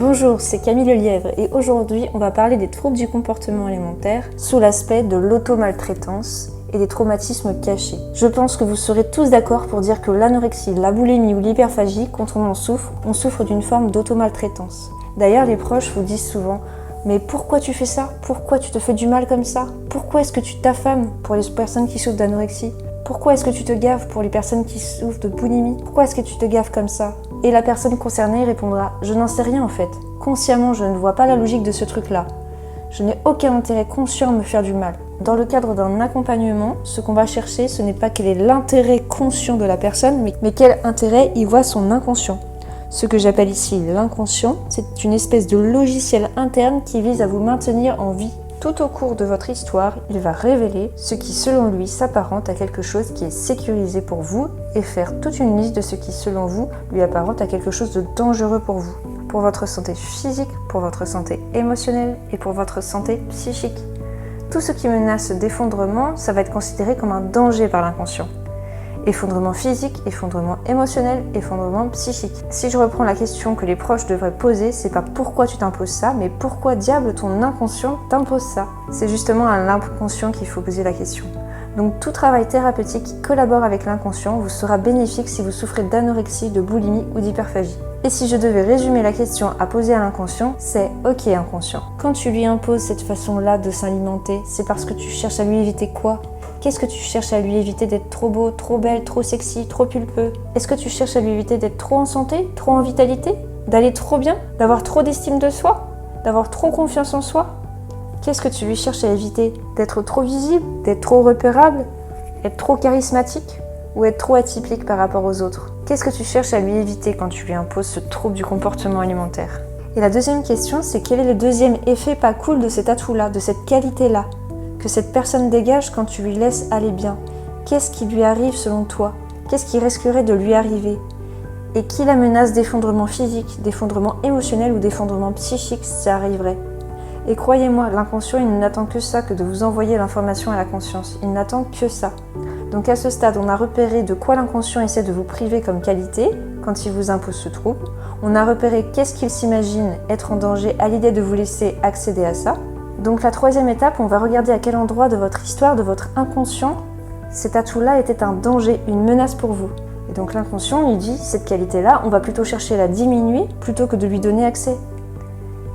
Bonjour, c'est Camille Lelièvre et aujourd'hui on va parler des troubles du comportement alimentaire sous l'aspect de l'automaltraitance et des traumatismes cachés. Je pense que vous serez tous d'accord pour dire que l'anorexie, la boulimie ou l'hyperphagie, quand on souffre d'une forme d'automaltraitance. D'ailleurs, les proches vous disent souvent « Mais pourquoi tu fais ça? Pourquoi tu te fais du mal comme ça? Pourquoi est-ce que tu t'affames pour les personnes qui souffrent d'anorexie? Pourquoi est-ce que tu te gaves pour les personnes qui souffrent de boulimie? Pourquoi est-ce que tu te gaves comme ça ?» Et la personne concernée répondra « Je n'en sais rien en fait. Consciemment, je ne vois pas la logique de ce truc-là. Je n'ai aucun intérêt conscient à me faire du mal. » Dans le cadre d'un accompagnement, ce qu'on va chercher, ce n'est pas quel est l'intérêt conscient de la personne, mais quel intérêt y voit son inconscient. Ce que j'appelle ici l'inconscient, c'est une espèce de logiciel interne qui vise à vous maintenir en vie. Tout au cours de votre histoire, il va révéler ce qui, selon lui, s'apparente à quelque chose qui est sécurisé pour vous et faire toute une liste de ce qui, selon vous, lui apparente à quelque chose de dangereux pour vous. Pour votre santé physique, pour votre santé émotionnelle et pour votre santé psychique. Tout ce qui menace d'effondrement, ça va être considéré comme un danger par l'inconscient. Effondrement physique, effondrement émotionnel, effondrement psychique. Si je reprends la question que les proches devraient poser, c'est pas pourquoi tu t'imposes ça, mais pourquoi diable ton inconscient t'impose ça. C'est justement à l'inconscient qu'il faut poser la question. Donc tout travail thérapeutique qui collabore avec l'inconscient vous sera bénéfique si vous souffrez d'anorexie, de boulimie ou d'hyperphagie. Et si je devais résumer la question à poser à l'inconscient, c'est « Ok inconscient, quand tu lui imposes cette façon-là de s'alimenter, c'est parce que tu cherches à lui éviter quoi ? Qu'est-ce que tu cherches à lui éviter d'être trop beau, trop belle, trop sexy, trop pulpeux? Est-ce que tu cherches à lui éviter d'être trop en santé, trop en vitalité? D'aller trop bien? D'avoir trop d'estime de soi? D'avoir trop confiance en soi? Qu'est-ce que tu lui cherches à éviter? D'être trop visible? D'être trop repérable? Être trop charismatique? Ou être trop atypique par rapport aux autres? Qu'est-ce que tu cherches à lui éviter quand tu lui imposes ce trouble du comportement alimentaire? Et la deuxième question, c'est quel est le deuxième effet pas cool de cet atout-là, de cette qualité-là, que cette personne dégage quand tu lui laisses aller bien? Qu'est-ce qui lui arrive selon toi? Qu'est-ce qui risquerait de lui arriver? Et qui la menace d'effondrement physique, d'effondrement émotionnel ou d'effondrement psychique si ça arriverait? Et croyez-moi, l'inconscient, il n'attend que ça, que de vous envoyer l'information à la conscience. Il n'attend que ça. Donc à ce stade, on a repéré de quoi l'inconscient essaie de vous priver comme qualité quand il vous impose ce trouble. On a repéré qu'est-ce qu'il s'imagine être en danger à l'idée de vous laisser accéder à ça. Donc la troisième étape, on va regarder à quel endroit de votre histoire, de votre inconscient, cet atout-là était un danger, une menace pour vous. Et donc l'inconscient lui dit, cette qualité-là, on va plutôt chercher à la diminuer plutôt que de lui donner accès.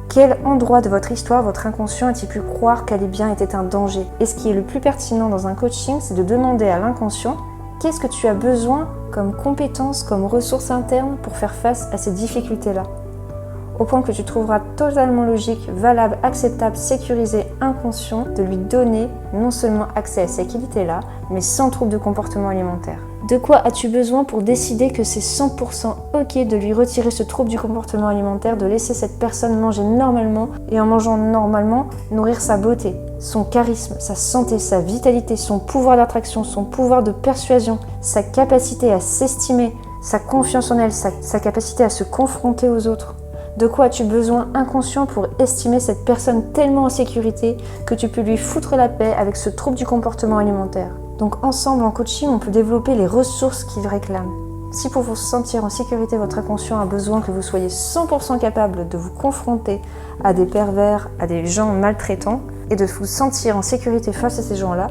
Quel endroit de votre histoire, votre inconscient a-t-il pu croire qu'aller bien était un danger? Et ce qui est le plus pertinent dans un coaching, c'est de demander à l'inconscient, qu'est-ce que tu as besoin comme compétences, comme ressources internes pour faire face à ces difficultés-là? Au point que tu trouveras totalement logique, valable, acceptable, sécurisé, inconscient de lui donner non seulement accès à ces qualités-là, mais sans trouble de comportement alimentaire. De quoi as-tu besoin pour décider que c'est 100% ok de lui retirer ce trouble du comportement alimentaire, de laisser cette personne manger normalement et en mangeant normalement, nourrir sa beauté, son charisme, sa santé, sa vitalité, son pouvoir d'attraction, son pouvoir de persuasion, sa capacité à s'estimer, sa confiance en elle, sa capacité à se confronter aux autres? De quoi as-tu besoin inconscient pour estimer cette personne tellement en sécurité que tu peux lui foutre la paix avec ce trouble du comportement alimentaire? Donc ensemble en coaching, on peut développer les ressources qu'il réclame. Si pour vous sentir en sécurité, votre inconscient a besoin que vous soyez 100% capable de vous confronter à des pervers, à des gens maltraitants et de vous sentir en sécurité face à ces gens-là,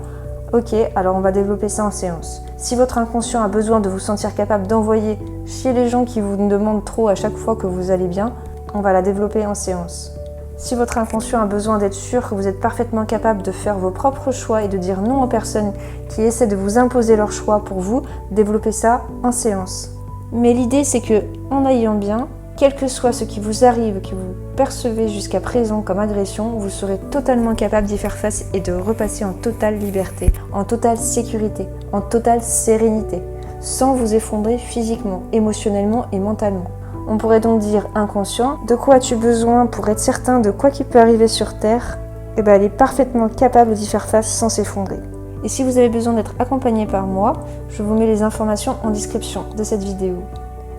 ok, alors on va développer ça en séance. Si votre inconscient a besoin de vous sentir capable d'envoyer chier les gens qui vous demandent trop à chaque fois que vous allez bien, on va la développer en séance. Si votre inconscient a besoin d'être sûr que vous êtes parfaitement capable de faire vos propres choix et de dire non aux personnes qui essaient de vous imposer leurs choix pour vous, développez ça en séance. Mais l'idée c'est que, en ayant bien, quel que soit ce qui vous arrive, que vous percevez jusqu'à présent comme agression, vous serez totalement capable d'y faire face et de repasser en totale liberté, en totale sécurité, en totale sérénité, sans vous effondrer physiquement, émotionnellement et mentalement. On pourrait donc dire inconscient, de quoi as-tu besoin pour être certain de quoi qui peut arriver sur Terre? Eh bien, elle est parfaitement capable d'y faire face sans s'effondrer. Et si vous avez besoin d'être accompagné par moi, je vous mets les informations en description de cette vidéo.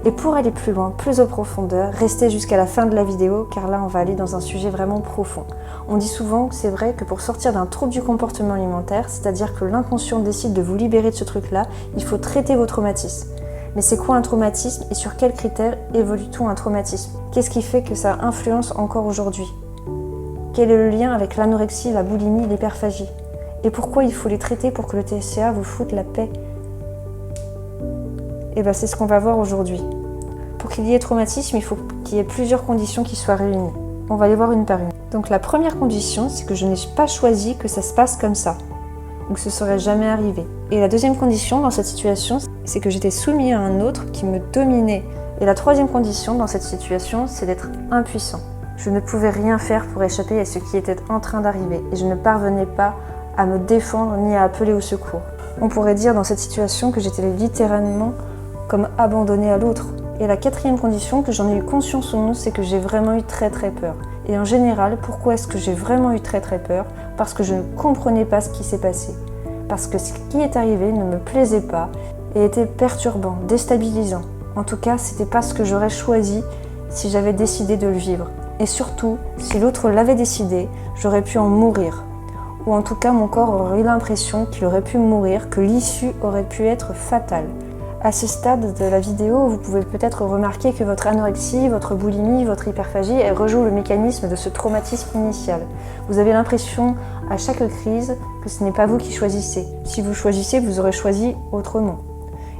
Et pour aller plus loin, plus en profondeur, restez jusqu'à la fin de la vidéo car là on va aller dans un sujet vraiment profond. On dit souvent que c'est vrai que pour sortir d'un trouble du comportement alimentaire, c'est-à-dire que l'inconscient décide de vous libérer de ce truc-là, il faut traiter vos traumatismes. Mais c'est quoi un traumatisme et sur quels critères évolue-t-on un traumatisme? Qu'est-ce qui fait que ça influence encore aujourd'hui? Quel est le lien avec l'anorexie, la boulimie, l'hyperphagie? Et pourquoi il faut les traiter pour que le TCA vous foute la paix? Et bien c'est ce qu'on va voir aujourd'hui. Pour qu'il y ait traumatisme, il faut qu'il y ait plusieurs conditions qui soient réunies. On va les voir une par une. Donc la première condition, c'est que je n'ai pas choisi que ça se passe comme ça, ou que ce serait jamais arrivé. Et la deuxième condition dans cette situation, c'est que j'étais soumis à un autre qui me dominait. Et la troisième condition dans cette situation, c'est d'être impuissant. Je ne pouvais rien faire pour échapper à ce qui était en train d'arriver, et je ne parvenais pas à me défendre ni à appeler au secours. On pourrait dire dans cette situation que j'étais littéralement comme abandonnée à l'autre. Et la quatrième condition, que j'en ai eu conscience ou non, c'est que j'ai vraiment eu très peur. Et en général, pourquoi est-ce que j'ai vraiment eu très peur? Parce que je ne comprenais pas ce qui s'est passé. Parce que ce qui est arrivé ne me plaisait pas et était perturbant, déstabilisant. En tout cas, c'était pas ce que j'aurais choisi si j'avais décidé de le vivre. Et surtout, si l'autre l'avait décidé, j'aurais pu en mourir. Ou en tout cas, mon corps aurait eu l'impression qu'il aurait pu mourir, que l'issue aurait pu être fatale. À ce stade de la vidéo, vous pouvez peut-être remarquer que votre anorexie, votre boulimie, votre hyperphagie, elle rejoue le mécanisme de ce traumatisme initial. Vous avez l'impression à chaque crise que ce n'est pas vous qui choisissez. Si vous choisissez, vous aurez choisi autrement.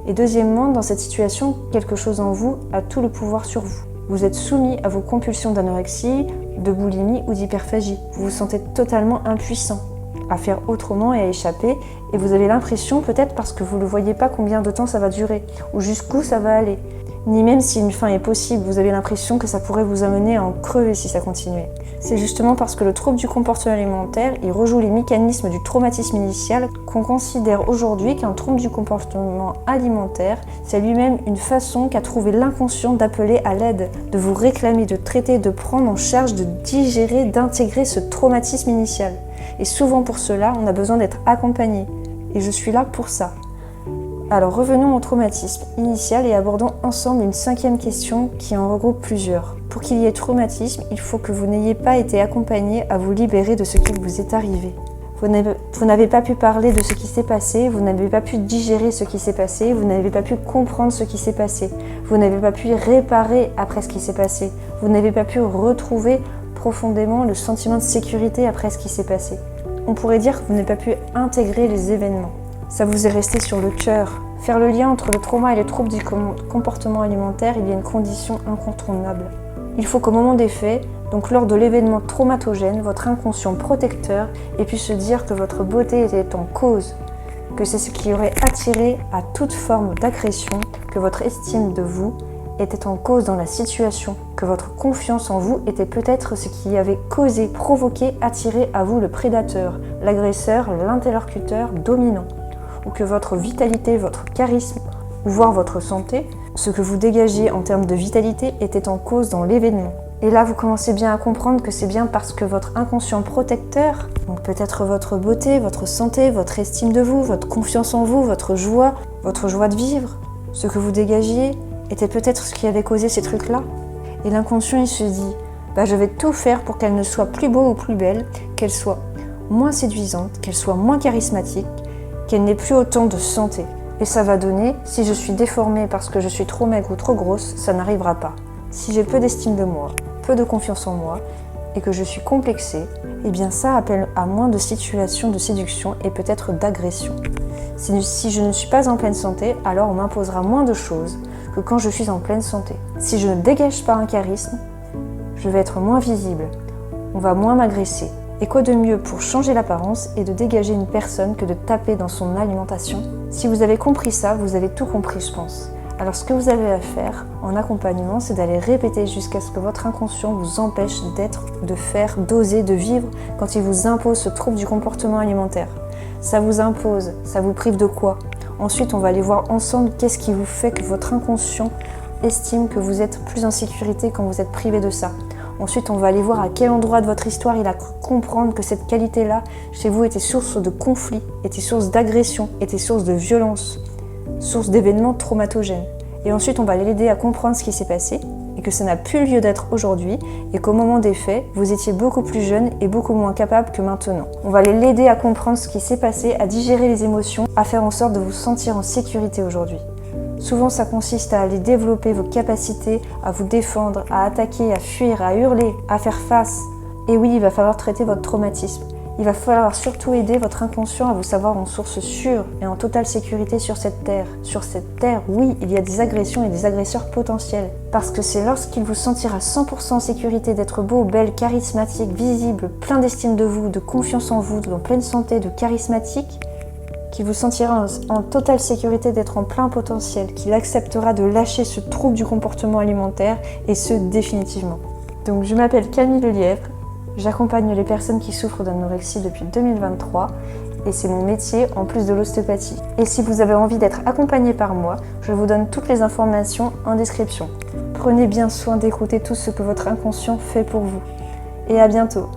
Et deuxièmement, dans cette situation, quelque chose en vous a tout le pouvoir sur vous. Vous êtes soumis à vos compulsions d'anorexie, de boulimie ou d'hyperphagie. Vous vous sentez totalement impuissant à faire autrement et à échapper, et vous avez l'impression, peut-être parce que vous ne voyez pas combien de temps ça va durer, ou jusqu'où ça va aller, ni même si une fin est possible, vous avez l'impression que ça pourrait vous amener à en crever si ça continuait. C'est justement parce que le trouble du comportement alimentaire, il rejoue les mécanismes du traumatisme initial qu'on considère aujourd'hui qu'un trouble du comportement alimentaire, c'est lui-même une façon qu'a trouvé l'inconscient d'appeler à l'aide, de vous réclamer, de traiter, de prendre en charge, de digérer, d'intégrer ce traumatisme initial. Et souvent pour cela, on a besoin d'être accompagné. Et je suis là pour ça. Alors revenons au traumatisme initial et abordons ensemble une cinquième question qui en regroupe plusieurs. Pour qu'il y ait traumatisme, il faut que vous n'ayez pas été accompagné à vous libérer de ce qui vous est arrivé. Vous n'avez pas pu parler de ce qui s'est passé, vous n'avez pas pu digérer ce qui s'est passé, vous n'avez pas pu comprendre ce qui s'est passé, vous n'avez pas pu réparer après ce qui s'est passé, vous n'avez pas pu retrouver profondément le sentiment de sécurité après ce qui s'est passé. On pourrait dire que vous n'avez pas pu intégrer les événements. Ça vous est resté sur le cœur. Faire le lien entre le trauma et les troubles du comportement alimentaire, il y a une condition incontournable. Il faut qu'au moment des faits, donc lors de l'événement traumatogène, votre inconscient protecteur ait pu se dire que votre beauté était en cause, que c'est ce qui aurait attiré à toute forme d'agression, que votre estime de vous était en cause dans la situation, que votre confiance en vous était peut-être ce qui avait causé, provoqué, attiré à vous le prédateur, l'agresseur, l'interlocuteur dominant, ou que votre vitalité, votre charisme, ou voire votre santé, ce que vous dégagiez en termes de vitalité était en cause dans l'événement. Et là, vous commencez bien à comprendre que c'est bien parce que votre inconscient protecteur, donc peut-être votre beauté, votre santé, votre estime de vous, votre confiance en vous, votre joie de vivre, ce que vous dégagiez, était peut-être ce qui avait causé ces trucs-là. Et l'inconscient, il se dit, je vais tout faire pour qu'elle ne soit plus beau ou plus belle, qu'elle soit moins séduisante, qu'elle soit moins charismatique, qu'elle n'ait plus autant de santé. Et ça va donner, si je suis déformée parce que je suis trop maigre ou trop grosse, ça n'arrivera pas. Si j'ai peu d'estime de moi, peu de confiance en moi, et que je suis complexée, eh bien ça appelle à moins de situations de séduction et peut-être d'agression. Si je ne suis pas en pleine santé, alors on m'imposera moins de choses que quand je suis en pleine santé. Si je ne dégage pas un charisme, je vais être moins visible, on va moins m'agresser. Et quoi de mieux pour changer l'apparence et de dégager une personne que de taper dans son alimentation? Si vous avez compris ça, vous avez tout compris, je pense. Alors ce que vous avez à faire en accompagnement, c'est d'aller répéter jusqu'à ce que votre inconscient vous empêche d'être, de faire, d'oser, de vivre quand il vous impose ce trouble du comportement alimentaire. Ça vous impose, ça vous prive de quoi? Ensuite, on va aller voir ensemble qu'est-ce qui vous fait que votre inconscient estime que vous êtes plus en sécurité quand vous êtes privé de ça. Ensuite, on va aller voir à quel endroit de votre histoire il a cru comprendre que cette qualité-là, chez vous, était source de conflit, était source d'agression, était source de violence, source d'événements traumatogènes. Et ensuite, on va l'aider à comprendre ce qui s'est passé et que ça n'a plus lieu d'être aujourd'hui et qu'au moment des faits, vous étiez beaucoup plus jeune et beaucoup moins capable que maintenant. On va l'aider à comprendre ce qui s'est passé, à digérer les émotions, à faire en sorte de vous sentir en sécurité aujourd'hui. Souvent, ça consiste à aller développer vos capacités, à vous défendre, à attaquer, à fuir, à hurler, à faire face. Et oui, il va falloir traiter votre traumatisme. Il va falloir surtout aider votre inconscient à vous savoir en source sûre et en totale sécurité sur cette terre. Sur cette terre, oui, il y a des agressions et des agresseurs potentiels. Parce que c'est lorsqu'il vous sentira 100% en sécurité d'être beau, belle, charismatique, visible, plein d'estime de vous, de confiance en vous, en pleine santé, de charismatique, qu'il vous sentira en totale sécurité d'être en plein potentiel, qu'il acceptera de lâcher ce trouble du comportement alimentaire, et ce définitivement. Donc je m'appelle Camille Lelièvre, j'accompagne les personnes qui souffrent d'anorexie depuis 2023 et c'est mon métier en plus de l'ostéopathie. Et si vous avez envie d'être accompagné par moi, je vous donne toutes les informations en description. Prenez bien soin d'écouter tout ce que votre inconscient fait pour vous. Et à bientôt.